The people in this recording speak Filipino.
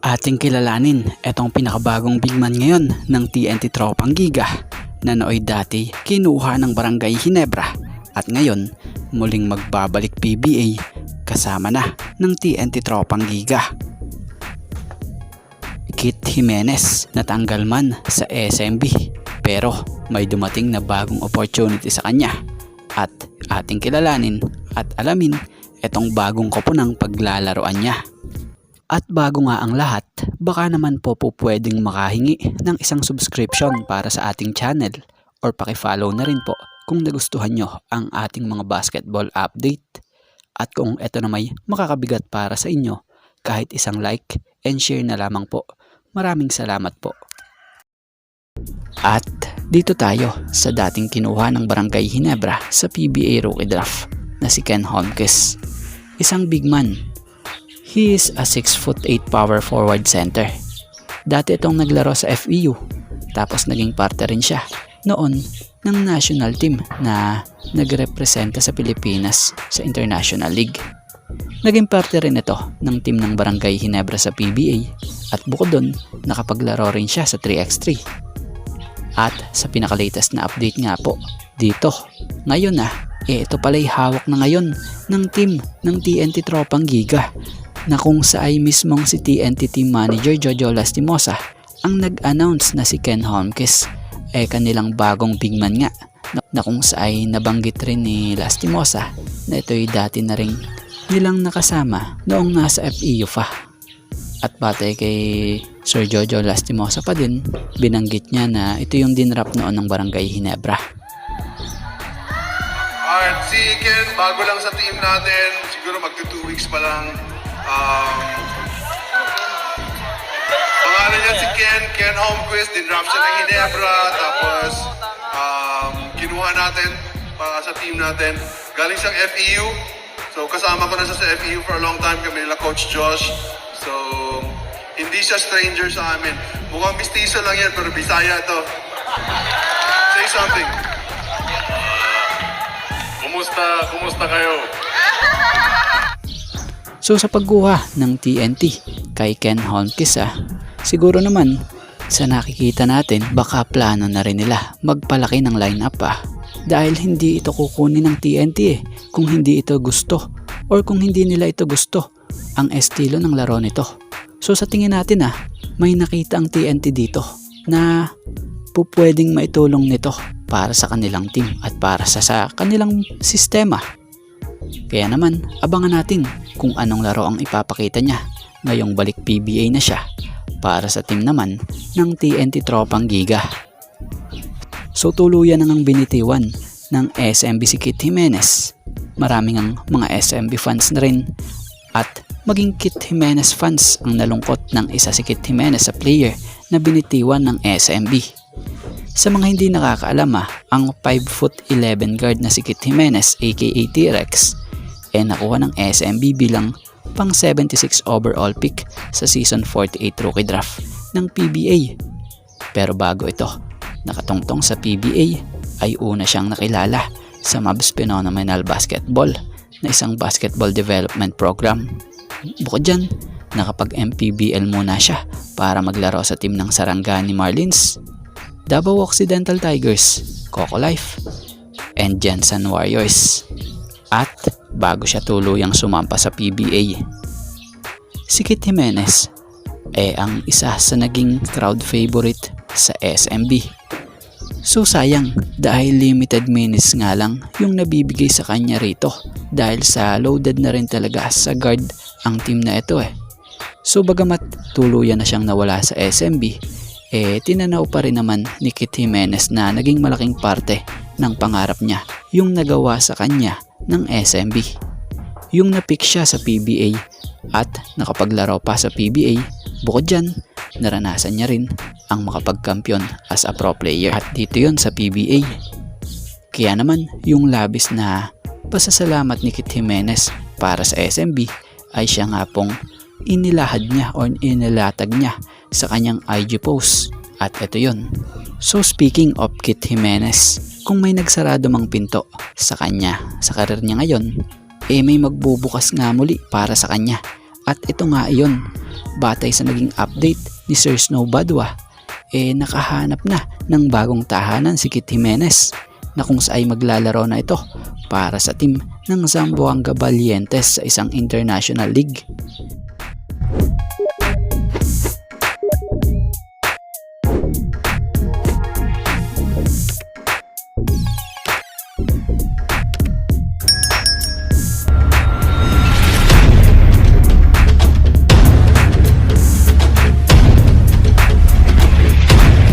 Ating kilalanin itong pinakabagong bigman ngayon ng TNT Tropang Giga na nooy dati kinuha ng Barangay Ginebra at ngayon muling magbabalik PBA kasama na ng TNT Tropang Giga. Kit Jimenez natanggal man sa SMB pero may dumating na bagong opportunity sa kanya at ating kilalanin at alamin itong bagong koponang paglalaroan niya. At bago nga ang lahat, baka naman po pwedeng makahingi ng isang subscription para sa ating channel or paki-follow na rin po kung nagustuhan nyo ang ating mga basketball update. At kung ito na may makakabigat para sa inyo, kahit isang like and share na lamang po. Maraming salamat po. At dito tayo sa dating kinuha ng Barangay Ginebra sa PBA Rookie Draft na si Ken Holmquist. Isang big man. He is a 6'8" power forward center. Dati itong naglaro sa FEU, tapos naging parte rin siya noon ng national team na nagrepresenta sa Pilipinas sa International League. Naging parte rin ito ng team ng Barangay Ginebra sa PBA at bukod doon nakapaglaro rin siya sa 3x3. At sa pinaka-latest na update nga po dito, ngayon ito pala'y hawak na ngayon ng team ng TNT Tropang Giga na kung sa ay mismong si TNT Team Manager Jojo Lastimosa ang nag-announce na si Ken Holmquist kanilang bagong bigman nga na kung sa ay nabanggit rin ni Lastimosa na ito'y dati na rin nilang nakasama noong nasa FEU pa. At batay kay Sir Jojo Lastimosa pa din, binanggit niya na ito yung dinrap noon ng Barangay Ginebra. Alright, si Ken, bago lang sa team natin, siguro magto 2 weeks pa lang. Pangalan niya si Ken Holmquist, dinrap siya ng Ginebra, tapos kinuha natin para sa team natin. Galing siyang FEU, so kasama ko na siya sa FEU for a long time, kami nila Coach Josh. So, hindi siya stranger sa amin. Mukhang mistiso lang yan, pero Bisaya to. Say something. Kumusta kayo? So sa pagkuha ng TNT kay Ken Holmquist siguro naman sa nakikita natin baka plano na rin nila magpalaki ng lineup dahil hindi ito kukunin ng TNT kung hindi ito gusto or kung hindi nila ito gusto ang estilo ng laro nito. So sa tingin natin may nakita ang TNT dito na pwedeng maitulong nito para sa kanilang team at para sa kanilang sistema. Kaya naman, abangan natin kung anong laro ang ipapakita niya ngayong balik PBA na siya para sa team naman ng TNT Tropang Giga. So tuluyan na ng binitiwan ng SMB si Kit Jimenez. Maraming ang mga SMB fans na rin at maging Kit Jimenez fans ang nalungkot ng isa si Kit Jimenez sa player na binitiwan ng SMB. Sa mga hindi nakakaalam ang 5'11" guard na si Kit Jimenez aka T-Rex nakuha ng SMB bilang pang 76 overall pick sa season 48 rookie draft ng PBA. Pero bago ito nakatungtong sa PBA ay una siyang nakilala sa Mavs Phenomenal Basketball na isang basketball development program. Bukod dyan, nakapag-MPBL muna siya para maglaro sa team ng Sarangani Marlins, Davao Occidental Tigers, Coco Life, and Jensen Warriors. At bago siya tuluyang sumampa sa PBA, si Kit Jimenez ang isa sa naging crowd favorite sa SMB. So sayang dahil limited minutes nga lang yung nabibigay sa kanya rito dahil sa loaded na rin talaga sa guard ang team na ito So bagamat tuluyan na siyang nawala sa SMB, tinanaw pa rin naman ni Kit Jimenez na naging malaking parte ng pangarap niya yung nagawa sa kanya ng SMB. Yung napick siya sa PBA at nakapaglaro pa sa PBA, bukod dyan, naranasan niya rin ang makapagkampiyon as a pro player at dito yon sa PBA. Kaya naman yung labis na pasasalamat ni Kit Jimenez para sa SMB ay siya nga pong inilahad niya o inilatag niya sa kanyang IG post at ito yon. So speaking of Kit Jimenez, kung may nagsarado mang pinto sa kanya sa karir niya ngayon, may magbubukas nga muli para sa kanya At ito nga iyon, batay sa naging update ni Sir Snow Badwa, nakahanap na ng bagong tahanan si Kit Jimenez na kung saan ay maglalaro na ito para sa team ng Zamboanga Valientes sa isang international league.